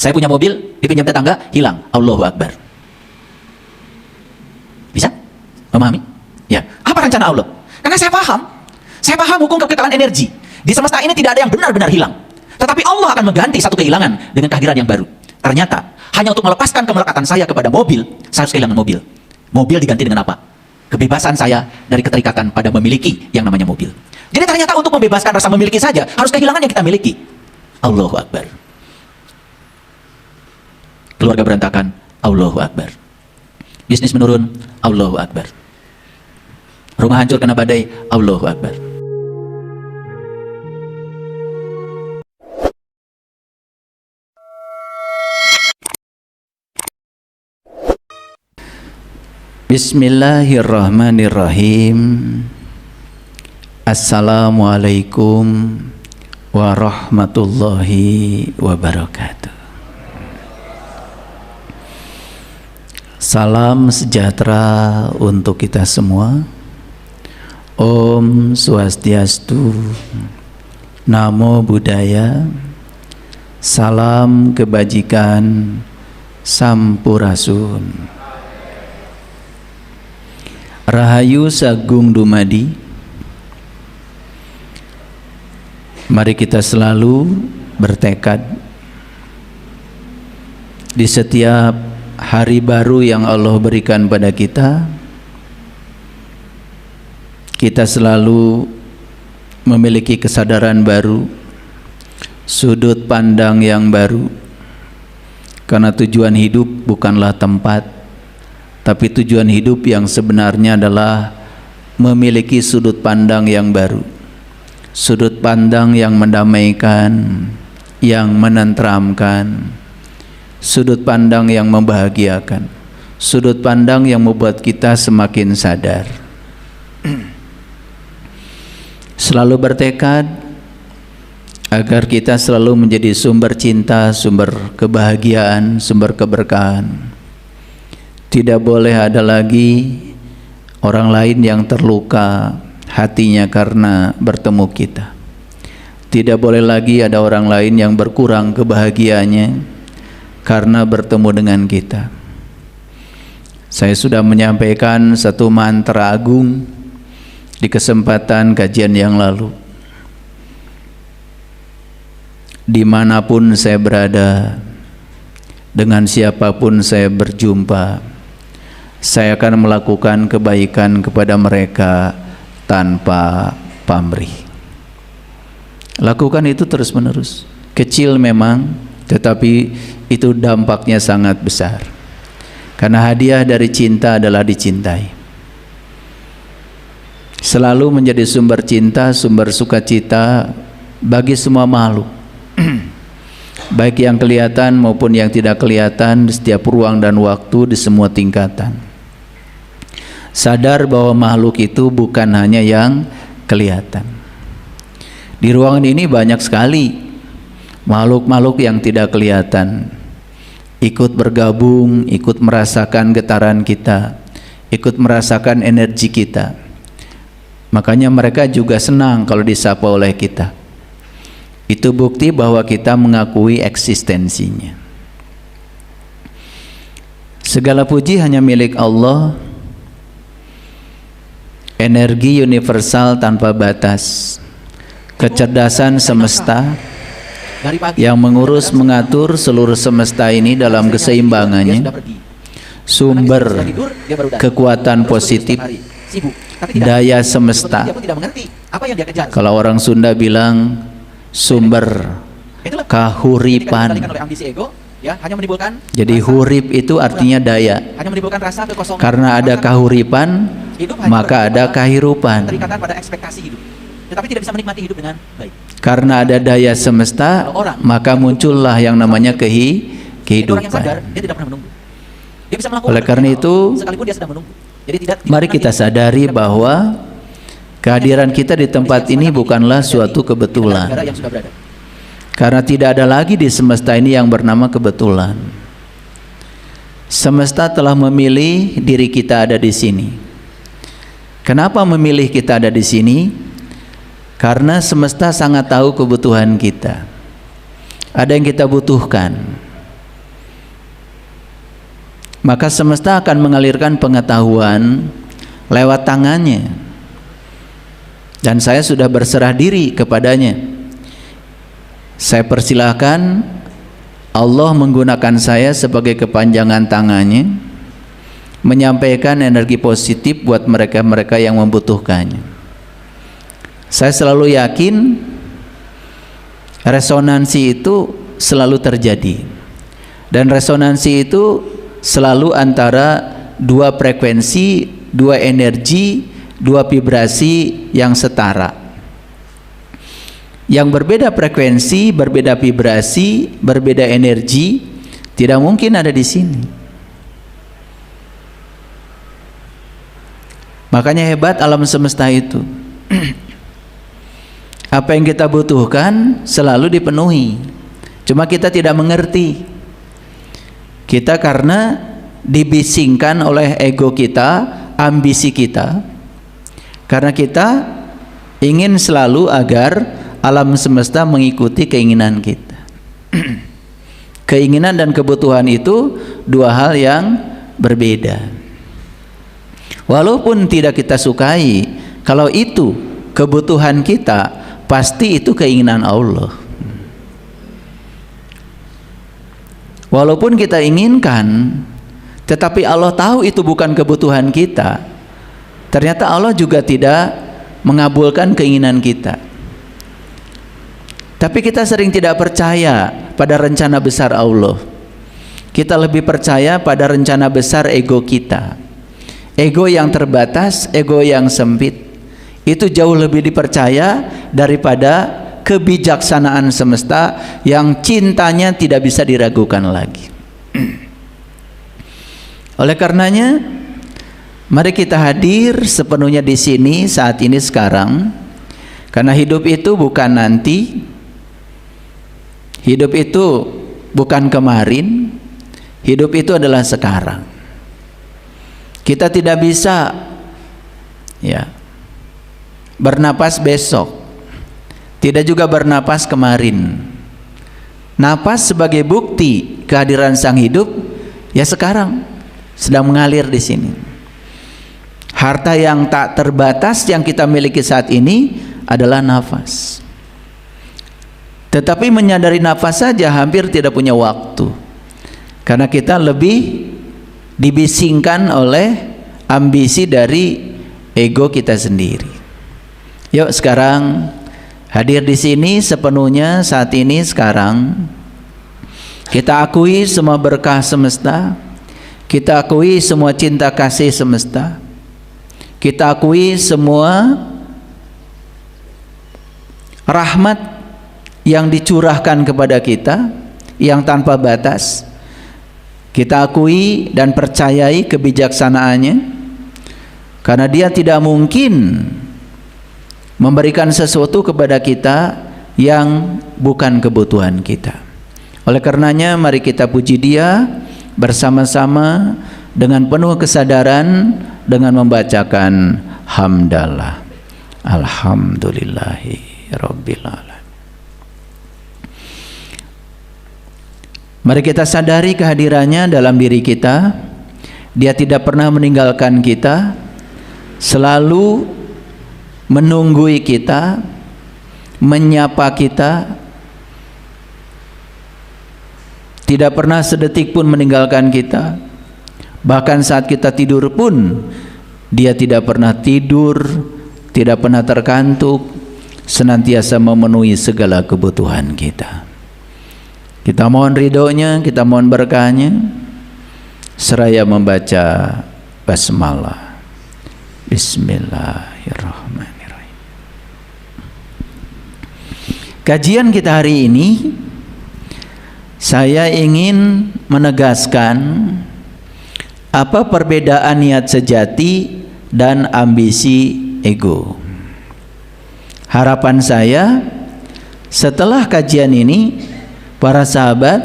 Saya punya mobil, dipinjam tetangga, hilang. Allahu Akbar. Bisa? Memahami? Ya. Apa rencana Allah? Karena saya paham hukum kekekalan energi. Di semesta ini tidak ada yang benar-benar hilang. Tetapi Allah akan mengganti satu kehilangan dengan kehadiran yang baru. Ternyata, hanya untuk melepaskan kemelekatan saya kepada mobil, saya harus kehilangan mobil. Mobil diganti dengan apa? Kebebasan saya dari keterikatan pada memiliki yang namanya mobil. Jadi ternyata untuk membebaskan rasa memiliki saja, harus kehilangan yang kita miliki. Allahu Akbar. Keluarga berantakan, Allahu Akbar. Bisnis menurun, Allahu Akbar. Rumah hancur kena badai, Allahu Akbar. Bismillahirrahmanirrahim. Assalamualaikum warahmatullahi wabarakatuh. Salam sejahtera untuk kita semua. Om Swastiastu, Namo Buddhaya, salam kebajikan, Sampurasun. Rahayu Sagung Dumadi. Mari kita selalu bertekad di setiap hari baru yang Allah berikan pada kita, kita selalu memiliki kesadaran baru, sudut pandang yang baru. Karena tujuan hidup bukanlah tempat, tapi tujuan hidup yang sebenarnya adalah memiliki sudut pandang yang baru, sudut pandang yang mendamaikan, yang menenteramkan, sudut pandang yang membahagiakan, sudut pandang yang membuat kita semakin sadar. Selalu bertekad agar kita selalu menjadi sumber cinta, sumber kebahagiaan, sumber keberkahan. Tidak boleh ada lagi orang lain yang terluka hatinya karena bertemu kita. Tidak boleh lagi ada orang lain yang berkurang kebahagiaannya karena bertemu dengan kita. Saya sudah menyampaikan satu mantra agung di kesempatan kajian yang lalu. Dimanapun saya berada, dengan siapapun saya berjumpa, saya akan melakukan kebaikan kepada mereka tanpa pamrih. Lakukan itu terus menerus. Kecil memang, tetapi itu dampaknya sangat besar. Karena hadiah dari cinta adalah dicintai. Selalu menjadi sumber cinta, sumber sukacita bagi semua makhluk. Baik yang kelihatan maupun yang tidak kelihatan, di setiap ruang dan waktu, di semua tingkatan. Sadar bahwa makhluk itu bukan hanya yang kelihatan. Di ruangan ini banyak sekali makhluk-makhluk yang tidak kelihatan, ikut bergabung, ikut merasakan getaran kita, ikut merasakan energi kita. Makanya mereka juga senang kalau disapa oleh kita. Itu bukti bahwa kita mengakui eksistensinya. Segala puji hanya milik Allah. Energi universal tanpa batas, kecerdasan semesta yang mengurus mengatur seluruh semesta ini dalam keseimbangannya, sumber kekuatan positif, daya semesta. Kalau orang Sunda bilang sumber kahuripan. Jadi hurip itu artinya daya. Karena ada kahuripan, maka ada kahirupan. Karena ada daya semesta, maka muncullah yang namanya kehidupan. Oleh karena itu, mari kita sadari bahwa kehadiran kita di tempat ini bukanlah suatu kebetulan. Karena tidak ada lagi di semesta ini yang bernama kebetulan. Semesta telah memilih diri kita ada di sini. Kenapa memilih kita ada di sini? Karena semesta sangat tahu kebutuhan kita. Ada yang kita butuhkan. maka semesta akan mengalirkan pengetahuan lewat tangannya, dan saya sudah berserah diri kepadanya. Saya persilahkan Allah menggunakan saya sebagai kepanjangan tangannya, menyampaikan energi positif buat mereka-mereka yang membutuhkannya. Saya selalu yakin resonansi itu selalu terjadi, dan resonansi itu selalu antara dua frekuensi, dua energi, dua vibrasi yang setara. Yang berbeda frekuensi, berbeda vibrasi, berbeda energi tidak mungkin ada di sini. Makanya hebat alam semesta itu. Apa yang kita butuhkan selalu dipenuhi. Cuma kita tidak mengerti. Kita karena dibisingkan oleh ego kita, ambisi kita. Karena kita ingin selalu agar alam semesta mengikuti keinginan kita. Keinginan dan kebutuhan itu dua hal yang berbeda. Walaupun tidak kita sukai, kalau itu kebutuhan kita, pasti itu keinginan Allah. Walaupun kita inginkan, tetapi Allah tahu itu bukan kebutuhan kita, ternyata Allah juga tidak mengabulkan keinginan kita. Tapi kita sering tidak percaya pada rencana besar Allah. Kita lebih percaya pada rencana besar ego kita. Ego yang terbatas, ego yang sempit, itu jauh lebih dipercaya daripada kebijaksanaan semesta yang cintanya tidak bisa diragukan lagi. Oleh karenanya, mari kita hadir sepenuhnya di sini saat ini sekarang, karena hidup itu bukan nanti. Hidup itu bukan kemarin, hidup itu adalah sekarang. Kita tidak bisa bernapas besok, tidak juga bernapas kemarin. Napas sebagai bukti kehadiran sang hidup ya sekarang sedang mengalir di sini. Harta yang tak terbatas yang kita miliki saat ini adalah nafas. Tetapi menyadari nafas saja hampir tidak punya waktu, karena kita lebih dibisingkan oleh ambisi dari ego kita sendiri. Yuk sekarang hadir di sini sepenuhnya saat ini sekarang. Kita akui semua berkah semesta, kita akui semua cinta kasih semesta, kita akui semua rahmat yang dicurahkan kepada kita yang tanpa batas. Kita akui dan percayai kebijaksanaannya, karena dia tidak mungkin memberikan sesuatu kepada kita yang bukan kebutuhan kita. Oleh karenanya mari kita puji Dia bersama-sama dengan penuh kesadaran dengan membacakan hamdalah. Alhamdulillahi rabbil alamin. Mari kita sadari kehadirannya dalam diri kita. Dia tidak pernah meninggalkan kita, selalu menunggui kita, menyapa kita, tidak pernah sedetik pun meninggalkan kita. Bahkan saat kita tidur pun Dia tidak pernah tidur, tidak pernah terkantuk, senantiasa memenuhi segala kebutuhan kita. Kita mohon ridhonya, kita mohon berkahnya, seraya membaca basmalah. Bismillahirrahmanirrahim. Kajian kita hari ini, saya ingin menegaskan apa perbedaan niat sejati dan ambisi ego. Harapan saya setelah kajian ini, para sahabat,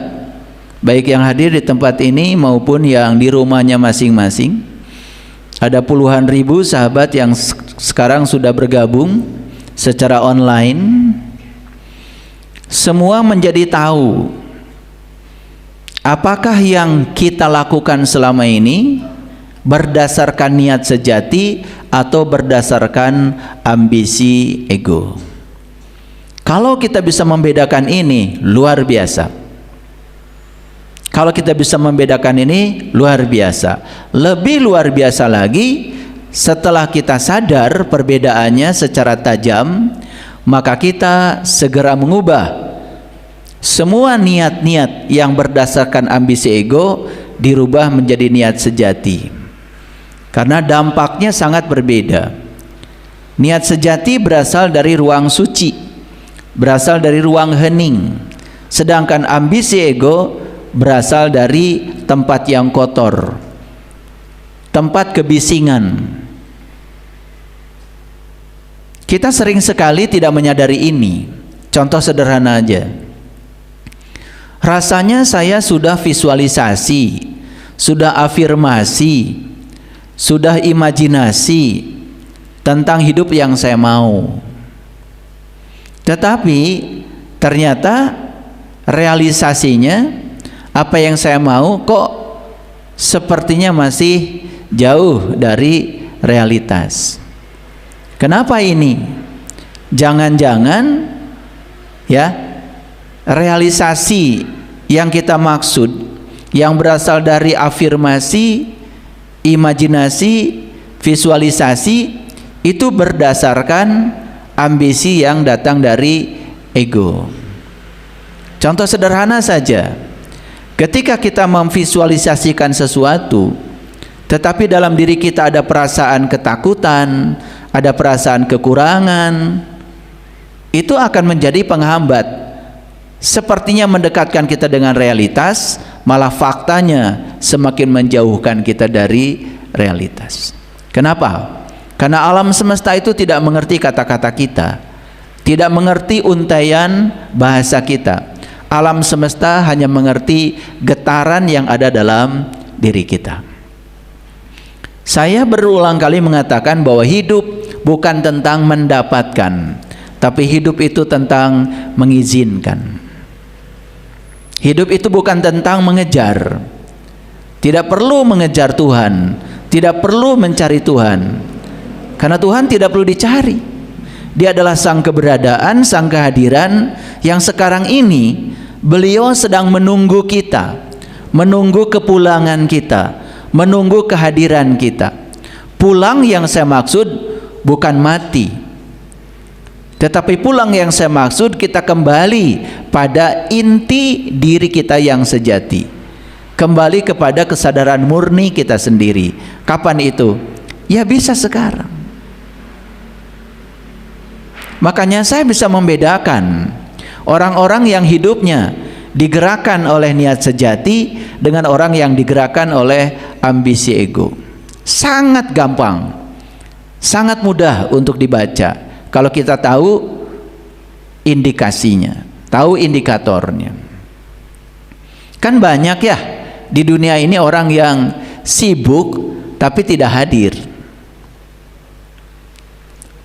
baik yang hadir di tempat ini maupun yang di rumahnya masing-masing, ada puluhan ribu sahabat yang sekarang sudah bergabung secara online, semua menjadi tahu apakah yang kita lakukan selama ini berdasarkan niat sejati atau berdasarkan ambisi ego? Kalau kita bisa membedakan ini, luar biasa. Kalau kita bisa membedakan ini, luar biasa. Lebih luar biasa lagi, setelah kita sadar perbedaannya secara tajam, maka kita segera mengubah semua niat-niat yang berdasarkan ambisi ego, dirubah menjadi niat sejati. Karena dampaknya sangat berbeda. Niat sejati berasal dari ruang suci, berasal dari ruang hening. Sedangkan ambisi ego berasal dari tempat yang kotor, tempat kebisingan. Kita sering sekali tidak menyadari ini. Contoh sederhana aja. Rasanya saya sudah visualisasi, sudah afirmasi, sudah imajinasi tentang hidup yang saya mau. Tetapi ternyata realisasinya, apa yang saya mau kok sepertinya masih jauh dari realitas. Kenapa ini? Jangan-jangan ya, realisasi yang kita maksud, yang berasal dari afirmasi, imajinasi, visualisasi, itu berdasarkan ambisi yang datang dari ego. Contoh sederhana saja, ketika kita memvisualisasikan sesuatu, tetapi dalam diri kita ada perasaan ketakutan, ada perasaan kekurangan, itu akan menjadi penghambat. Sepertinya mendekatkan kita dengan realitas, malah faktanya semakin menjauhkan kita dari realitas. Kenapa? Karena alam semesta itu tidak mengerti kata-kata kita, tidak mengerti untaian bahasa kita. Alam semesta hanya mengerti getaran yang ada dalam diri kita. Saya berulang kali mengatakan bahwa hidup bukan tentang mendapatkan, tapi hidup itu tentang mengizinkan. Hidup itu bukan tentang mengejar. Tidak perlu mengejar Tuhan, tidak perlu mencari Tuhan, karena Tuhan tidak perlu dicari. Dia adalah sang keberadaan, sang kehadiran yang sekarang ini beliau sedang menunggu kita, menunggu kepulangan kita, menunggu kehadiran kita. Pulang yang saya maksud bukan mati, tetapi pulang yang saya maksud kita kembali pada inti diri kita yang sejati, kembali kepada kesadaran murni kita sendiri. Kapan itu? Ya bisa sekarang. Makanya saya bisa membedakan orang-orang yang hidupnya digerakkan oleh niat sejati dengan orang yang digerakkan oleh ambisi ego. Sangat gampang, sangat mudah untuk dibaca kalau kita tahu indikasinya, tahu indikatornya. Kan banyak ya di dunia ini orang yang sibuk tapi tidak hadir.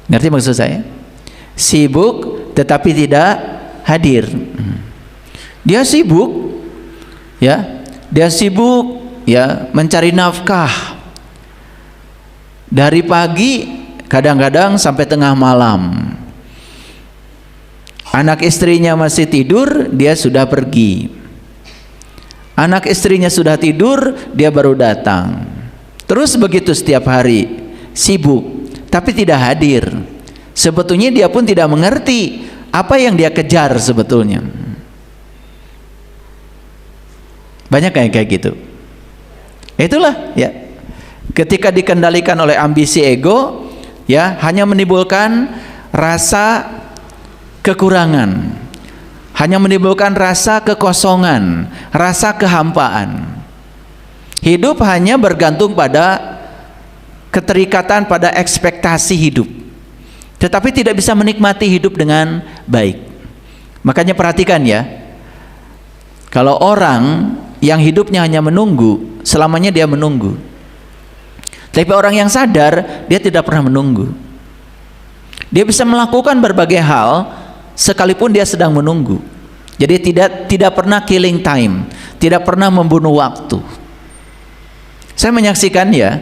Ngerti maksud saya? Sibuk tetapi tidak hadir. Dia sibuk ya, dia sibuk ya mencari nafkah dari pagi, kadang-kadang sampai tengah malam. Anak istrinya masih tidur, dia sudah pergi. Anak istrinya sudah tidur, dia baru datang. Terus begitu setiap hari, sibuk tapi tidak hadir. Sebetulnya dia pun tidak mengerti apa yang dia kejar sebetulnya. Banyak kayak gitu. Itulah ya, ketika dikendalikan oleh ambisi ego, ya hanya menimbulkan rasa kekurangan, hanya menimbulkan rasa kekosongan, rasa kehampaan. Hidup hanya bergantung pada keterikatan pada ekspektasi hidup, tetapi tidak bisa menikmati hidup dengan baik. Makanya perhatikan ya, kalau orang yang hidupnya hanya menunggu, selamanya dia menunggu. Tapi orang yang sadar, dia tidak pernah menunggu. Dia bisa melakukan berbagai hal sekalipun dia sedang menunggu. Jadi tidak pernah killing time, tidak pernah membunuh waktu. Saya menyaksikan ya,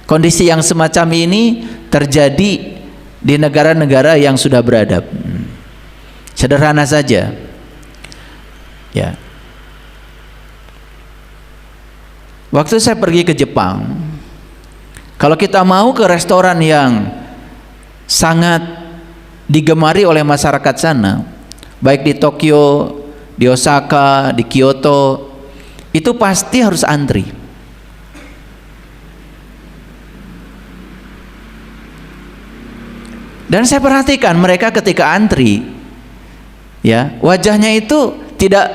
kondisi yang semacam ini terjadi di negara-negara yang sudah beradab. Sederhana saja. Ya. Waktu saya pergi ke Jepang, kalau kita mau ke restoran yang sangat digemari oleh masyarakat sana, baik di Tokyo, di Osaka, di Kyoto, itu pasti harus antri. Dan saya perhatikan mereka ketika antri, ya, wajahnya itu tidak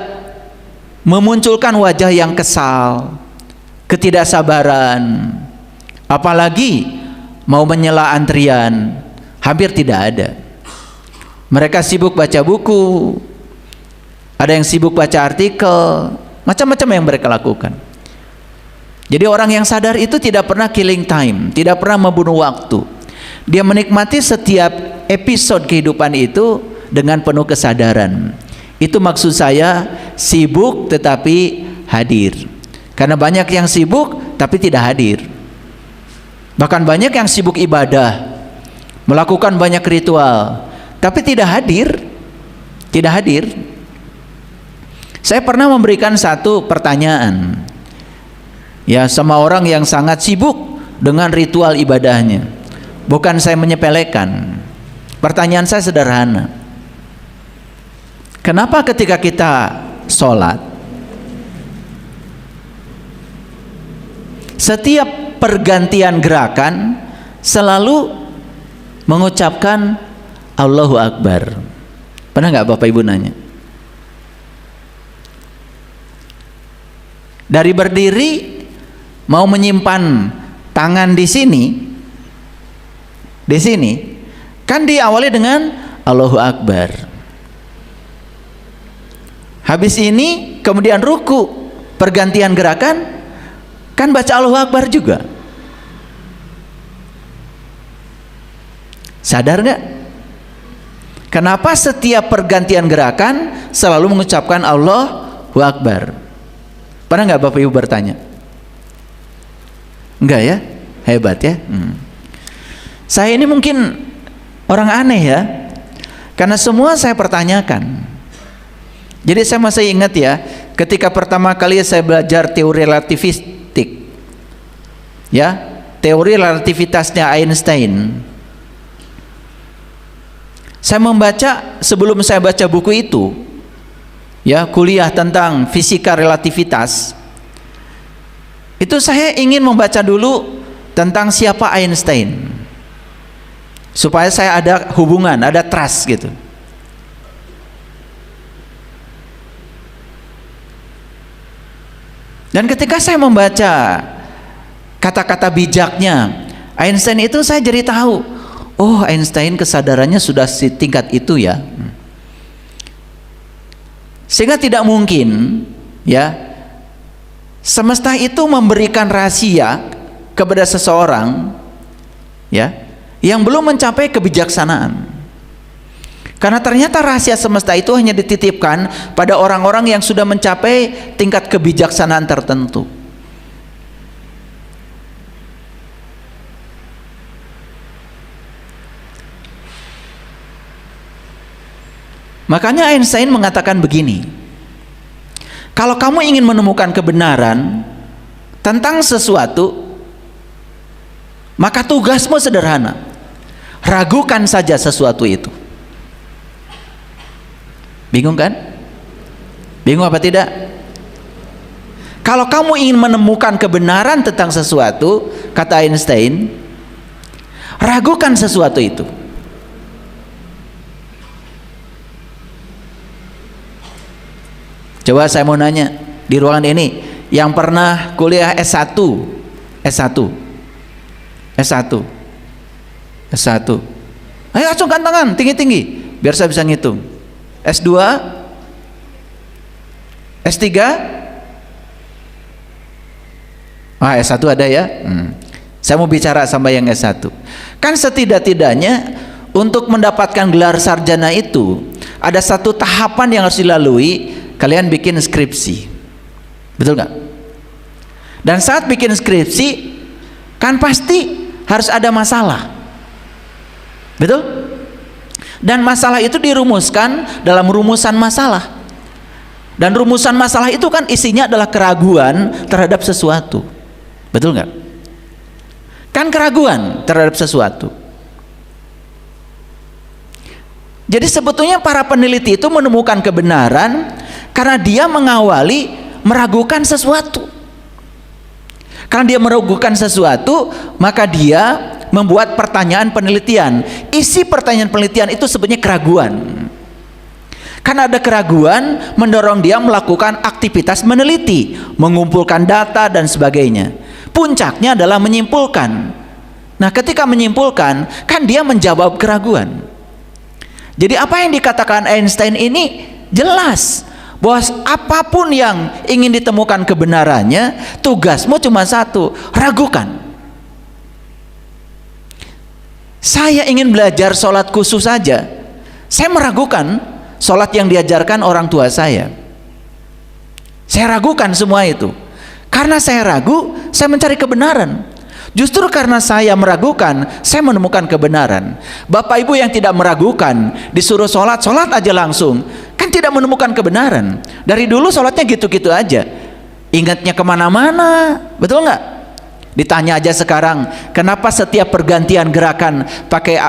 memunculkan wajah yang kesal, ketidaksabaran, apalagi mau menyela antrian, hampir tidak ada. Mereka sibuk baca buku, ada yang sibuk baca artikel, macam-macam yang mereka lakukan. Jadi orang yang sadar itu tidak pernah killing time, tidak pernah membunuh waktu. Dia menikmati setiap episode kehidupan itu dengan penuh kesadaran. Itu maksud saya, sibuk tetapi hadir. Karena banyak yang sibuk tapi tidak hadir. Bahkan banyak yang sibuk ibadah, melakukan banyak ritual, tapi tidak hadir. Tidak hadir. Saya pernah memberikan satu pertanyaan, ya, sama orang yang sangat sibuk dengan ritual ibadahnya. Bukan saya menyepelekan. Pertanyaan saya sederhana. Kenapa ketika kita sholat, setiap pergantian gerakan selalu mengucapkan Allahu Akbar? Pernah nggak Bapak Ibu nanya? Dari berdiri mau menyimpan tangan di sini, kan diawali dengan Allahu Akbar. Habis ini kemudian ruku, pergantian gerakan, kan baca Allahu Akbar juga. Sadar nggak? Kenapa setiap pergantian gerakan selalu mengucapkan Allahu Akbar? Pernah nggak Bapak Ibu bertanya? Enggak ya? Hebat ya. Saya ini mungkin orang aneh ya, karena semua saya pertanyakan. Jadi saya masih ingat ya, ketika pertama kali saya belajar teori relativistik, ya, teori relativitasnya Einstein. Saya membaca, sebelum saya baca buku itu, ya, kuliah tentang fisika relativitas, itu saya ingin membaca dulu tentang siapa Einstein, supaya saya ada hubungan, ada trust gitu. Dan ketika saya membaca kata-kata bijaknya Einstein itu, saya jadi tahu, oh, Einstein kesadarannya sudah setingkat itu ya. Sehingga tidak mungkin ya semesta itu memberikan rahasia kepada seseorang ya yang belum mencapai kebijaksanaan. Karena ternyata rahasia semesta itu hanya dititipkan pada orang-orang yang sudah mencapai tingkat kebijaksanaan tertentu. Makanya Einstein mengatakan begini, kalau kamu ingin menemukan kebenaran tentang sesuatu, maka tugasmu sederhana, ragukan saja sesuatu itu. Bingung kan? Bingung apa tidak? Kalau kamu ingin menemukan kebenaran tentang sesuatu, kata Einstein, ragukan sesuatu itu. Coba saya mau nanya di ruangan ini, yang pernah kuliah S1, ayo acungkan tangan tinggi-tinggi biar saya bisa ngitung. S2, S3, S1 ada ya. Saya mau bicara sama yang S1. Kan setidak-tidaknya untuk mendapatkan gelar sarjana itu ada satu tahapan yang harus dilalui. Kalian bikin skripsi. Betul nggak? Dan saat bikin skripsi kan pasti harus ada masalah, betul? Dan masalah itu dirumuskan dalam rumusan masalah. Dan rumusan masalah itu kan isinya adalah keraguan terhadap sesuatu, betul nggak? Kan keraguan terhadap sesuatu. Jadi sebetulnya para peneliti itu menemukan kebenaran karena dia mengawali meragukan sesuatu. Karena dia meragukan sesuatu, maka dia membuat pertanyaan penelitian. Isi pertanyaan penelitian itu sebenarnya keraguan. Karena ada keraguan mendorong dia melakukan aktivitas meneliti, mengumpulkan data dan sebagainya. Puncaknya adalah menyimpulkan. Nah, ketika menyimpulkan, kan dia menjawab keraguan. Jadi apa yang dikatakan Einstein ini jelas, bahwa apapun yang ingin ditemukan kebenarannya, tugasmu cuma satu, ragukan. Saya ingin belajar sholat khusus saja, saya meragukan sholat yang diajarkan orang tua saya. Saya ragukan semua itu. Karena saya ragu, saya mencari kebenaran. Justru karena saya meragukan, saya menemukan kebenaran. Bapak ibu yang tidak meragukan, disuruh sholat, sholat aja langsung, kan tidak menemukan kebenaran. Dari dulu sholatnya gitu-gitu aja, ingatnya kemana-mana, betul nggak? Ditanya aja sekarang, kenapa setiap pergantian gerakan pakai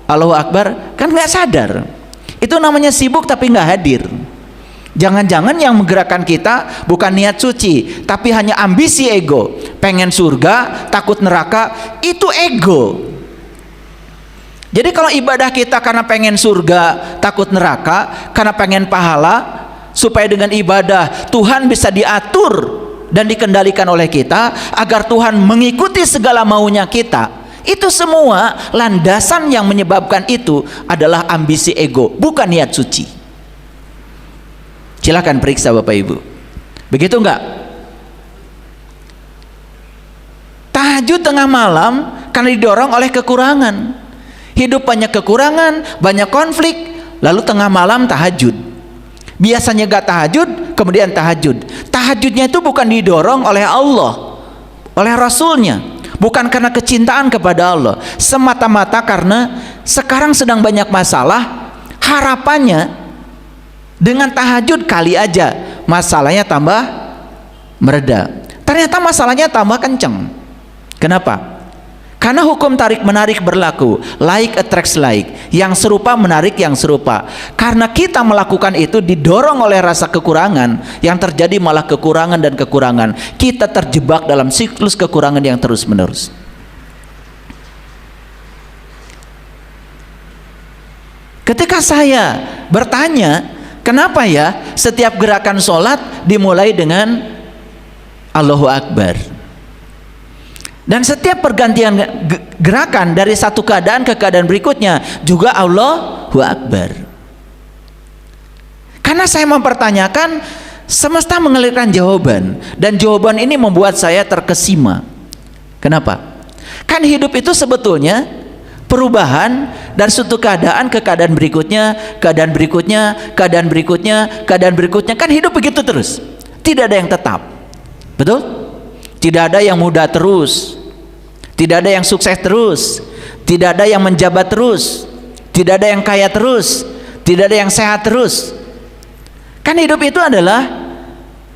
Allahu Akbar, kan nggak sadar. Itu namanya sibuk tapi nggak hadir. Jangan-jangan yang menggerakkan kita bukan niat suci, tapi hanya ambisi ego, pengen surga, takut neraka, itu ego. Jadi kalau ibadah kita karena pengen surga, takut neraka, karena pengen pahala, supaya dengan ibadah Tuhan bisa diatur dan dikendalikan oleh kita, agar Tuhan mengikuti segala maunya kita, itu semua landasan yang menyebabkan itu adalah ambisi ego, bukan niat suci. Silakan periksa Bapak Ibu. Begitu enggak? Tahajud tengah malam karena didorong oleh kekurangan. Hidup banyak kekurangan, banyak konflik, lalu tengah malam tahajud. Biasanya enggak tahajud, kemudian tahajud. Tahajudnya itu bukan didorong oleh Allah, oleh Rasulnya, bukan karena kecintaan kepada Allah, semata-mata karena sekarang sedang banyak masalah. Harapannya dengan tahajud kali aja masalahnya tambah mereda. Ternyata masalahnya tambah kenceng. Kenapa? Karena hukum tarik menarik berlaku, like attracts like, yang serupa menarik yang serupa. Karena kita melakukan itu didorong oleh rasa kekurangan, yang terjadi malah kekurangan dan kekurangan. Kita terjebak dalam siklus kekurangan yang terus menerus. Ketika saya bertanya, kenapa ya setiap gerakan sholat dimulai dengan Allahu Akbar, dan setiap pergantian gerakan dari satu keadaan ke keadaan berikutnya juga Allahu Akbar? Karena saya mempertanyakan, semesta mengalirkan jawaban, dan jawaban ini membuat saya terkesima. Kenapa? Kan hidup itu sebetulnya perubahan dari suatu keadaan ke keadaan berikutnya, keadaan berikutnya, keadaan berikutnya, keadaan berikutnya. Kan hidup begitu terus, tidak ada yang tetap, betul? Tidak ada yang muda terus, tidak ada yang sukses terus, tidak ada yang menjabat terus, tidak ada yang kaya terus, tidak ada yang sehat terus. Kan hidup itu adalah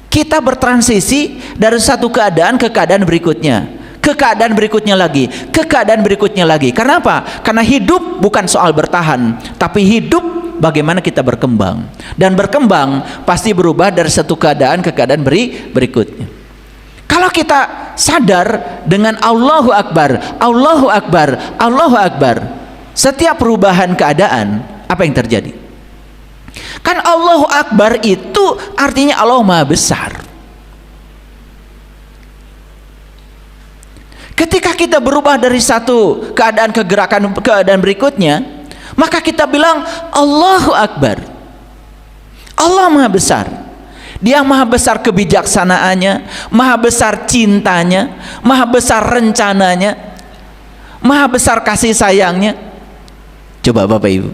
kita bertransisi dari satu keadaan ke keadaan berikutnya, ke keadaan berikutnya lagi, ke keadaan berikutnya lagi. Karena apa? Karena hidup bukan soal bertahan, tapi hidup bagaimana kita berkembang. Dan berkembang pasti berubah dari satu keadaan ke keadaan berikutnya. Kalau kita sadar dengan Allahu Akbar, Allahu Akbar, Allahu Akbar, setiap perubahan keadaan, apa yang terjadi? Kan Allahu Akbar itu artinya Allah Maha Besar. Ketika kita berubah dari satu keadaan ke gerakan keadaan berikutnya, maka kita bilang Allahu Akbar. Allah Maha Besar. Dia Maha Besar kebijaksanaannya, Maha Besar cintanya, Maha Besar rencananya, Maha Besar kasih sayangnya. Coba Bapak Ibu,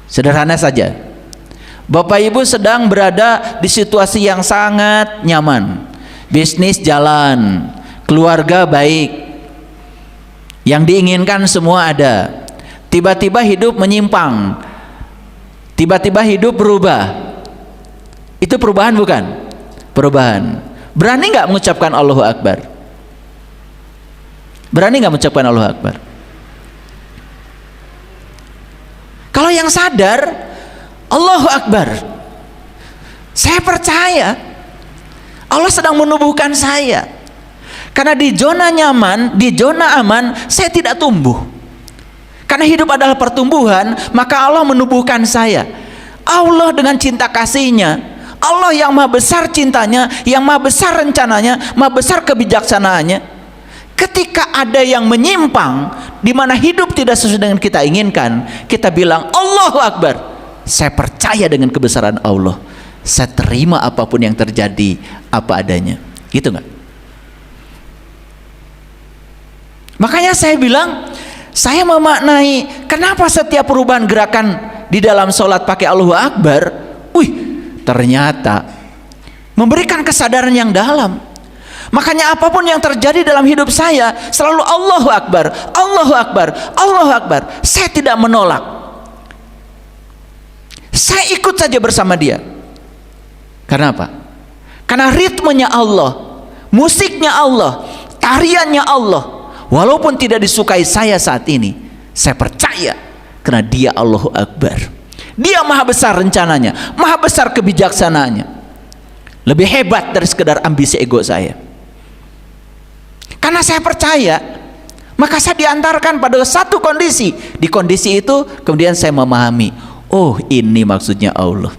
sederhana saja. Bapak Ibu sedang berada di situasi yang sangat nyaman, bisnis jalan, keluarga baik, yang diinginkan semua ada. Tiba-tiba hidup menyimpang, tiba-tiba hidup berubah. Itu perubahan bukan? Perubahan. Berani nggak mengucapkan Allahu Akbar? Berani nggak mengucapkan Allahu Akbar? Kalau yang sadar, Allahu Akbar, saya percaya Allah sedang menumbuhkan saya. Karena di zona nyaman, di zona aman, saya tidak tumbuh. Karena hidup adalah pertumbuhan, maka Allah menumbuhkan saya. Allah dengan cinta kasih-Nya, Allah yang maha besar cintanya, yang maha besar rencananya, maha besar kebijaksanaannya. Ketika ada yang menyimpang, di mana hidup tidak sesuai dengan kita inginkan, kita bilang Allahu Akbar, saya percaya dengan kebesaran Allah, saya terima apapun yang terjadi apa adanya. Gitu nggak? Makanya saya bilang, saya memaknai kenapa setiap perubahan gerakan di dalam sholat pakai Allahu Akbar, ternyata memberikan kesadaran yang dalam. Makanya apapun yang terjadi dalam hidup saya selalu Allahu Akbar, Allahu Akbar, Allahu Akbar. Saya tidak menolak, saya ikut saja bersama dia. Karena apa? Karena ritmenya Allah, musiknya Allah, tariannya Allah. Walaupun tidak disukai saya saat ini, saya percaya karena dia Allahu Akbar. Dia maha besar rencananya, maha besar kebijaksanaannya. Lebih hebat dari sekedar ambisi ego saya. Karena saya percaya, maka saya diantarkan pada satu kondisi. Di kondisi itu kemudian saya memahami, oh ini maksudnya Allah.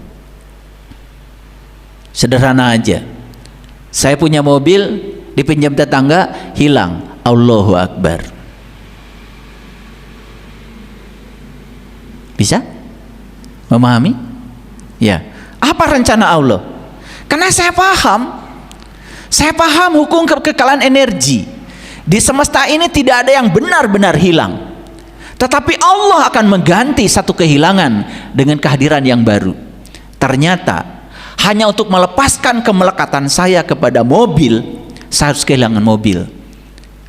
Sederhana aja, saya punya mobil, dipinjam tetangga, hilang, Allahu Akbar. Bisa? Memahami? Ya. Apa rencana Allah? Karena saya paham hukum kekekalan energi. Di semesta ini tidak ada yang benar-benar hilang, tetapi Allah akan mengganti satu kehilangan dengan kehadiran yang baru. Ternyata hanya untuk melepaskan kemelekatan saya kepada mobil, saya harus kehilangan mobil.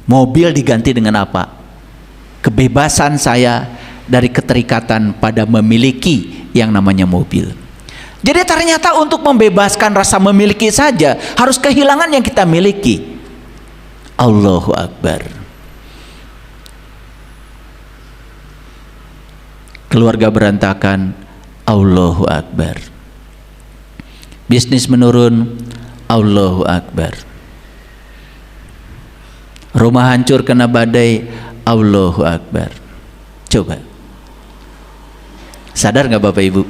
Mobil diganti dengan apa? Kebebasan saya dari keterikatan pada memiliki yang namanya mobil. Jadi ternyata untuk membebaskan rasa memiliki saja harus kehilangan yang kita miliki. Allahu Akbar. Keluarga berantakan, Allahu Akbar. Bisnis menurun, Allahu Akbar. Rumah hancur kena badai, Allahu Akbar. Coba sadar nggak Bapak Ibu?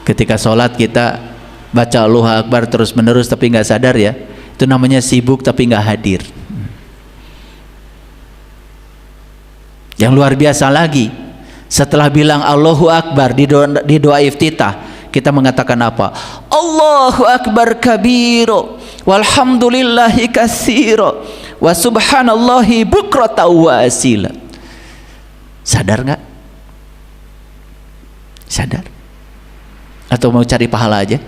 Ketika sholat kita baca Allahu Akbar terus menerus tapi nggak sadar ya, itu namanya sibuk tapi nggak hadir. Yang luar biasa lagi, setelah bilang Allahu Akbar di doa iftitah, kita mengatakan apa? Allahu Akbar kabiro, walhamdulillahi katsiro, wa subhanallahi bukrata wa asila. Sadar nggak? Sadar? Atau mau cari pahala aja?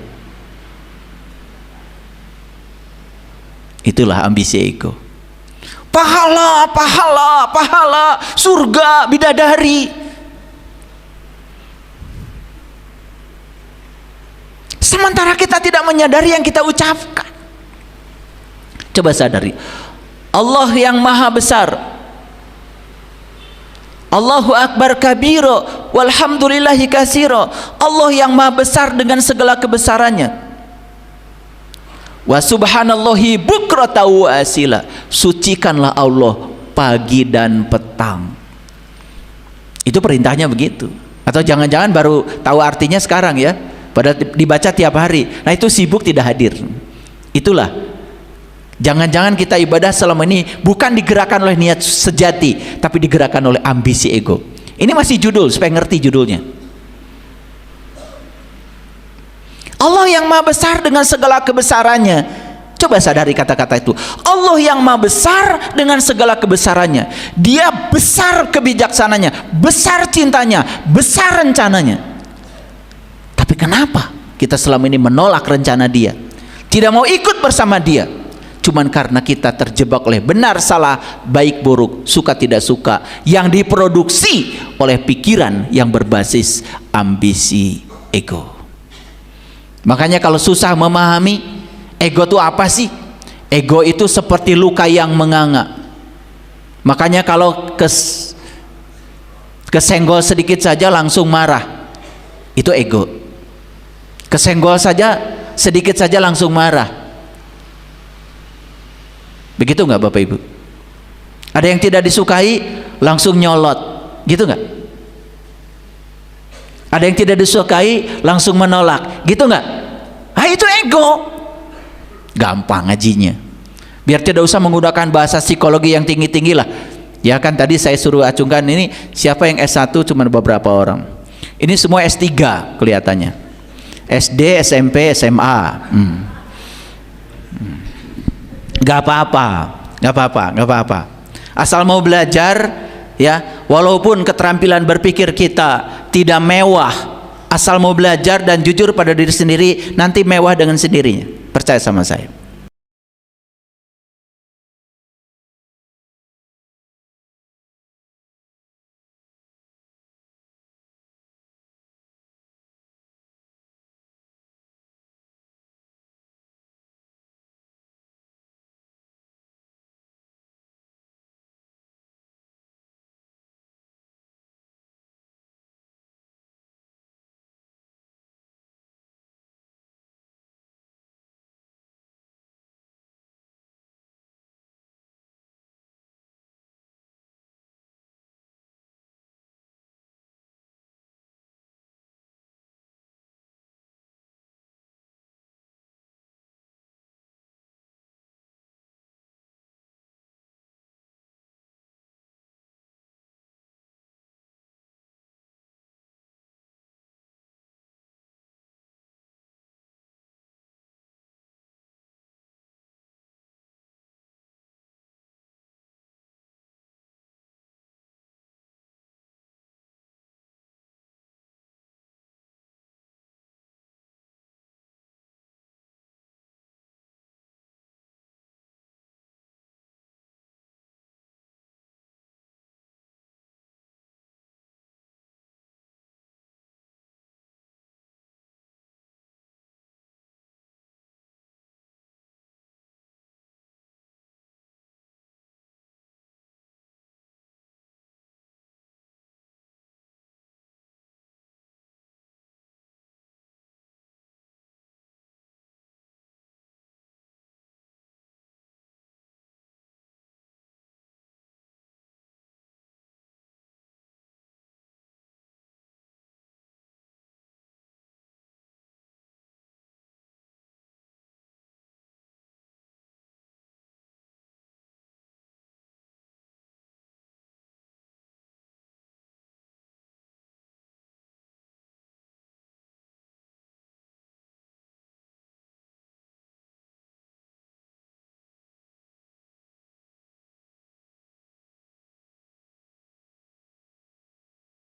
Itulah ambisi ego. Pahala, pahala, pahala, surga, bidadari. Sementara kita tidak menyadari yang kita ucapkan. Coba sadari, Allah yang maha besar, Allahu Akbar kabiro, walhamdulillahi katsiro. Allah yang maha besar dengan segala kebesarannya. Wa subhanallahi bukrata wa asila. Sucikanlah Allah pagi dan petang. Itu perintahnya begitu. Atau jangan-jangan baru tahu artinya sekarang ya, padahal dibaca tiap hari. Nah itu sibuk tidak hadir. Itulah, jangan-jangan kita ibadah selama ini bukan digerakkan oleh niat sejati, tapi digerakkan oleh ambisi ego. Ini masih judul, supaya ngerti judulnya. Allah yang maha besar dengan segala kebesarannya. Coba sadari kata-kata itu. Allah yang maha besar dengan segala kebesarannya. Dia besar kebijaksananya, besar cintanya, besar rencananya. Tapi Tapi kenapa kita selama ini menolak rencana Dia, tidak mau ikut bersama Dia? Cuman karena kita terjebak oleh benar salah, baik buruk, suka tidak suka, yang diproduksi oleh pikiran yang berbasis ambisi ego. Makanya kalau susah memahami ego itu apa sih? Ego itu seperti luka yang menganga. Makanya kalau kesenggol sedikit saja langsung marah, itu ego. Kesenggol saja sedikit saja langsung marah. Begitu nggak Bapak Ibu? Ada yang tidak disukai langsung nyolot, gitu nggak? Ada yang tidak disukai langsung menolak, gitu nggak? Ah, itu ego. Gampang ngajinya. Biar tidak usah menggunakan bahasa psikologi yang tinggi-tinggi lah. Ya kan tadi saya suruh acungkan ini siapa yang S1 cuma beberapa orang. Ini semua S3 kelihatannya. SD, SMP, SMA. Gak apa-apa. Asal mau belajar, ya, walaupun keterampilan berpikir kita tidak mewah, asal mau belajar dan jujur pada diri sendiri, nanti mewah dengan sendirinya. Percaya sama saya.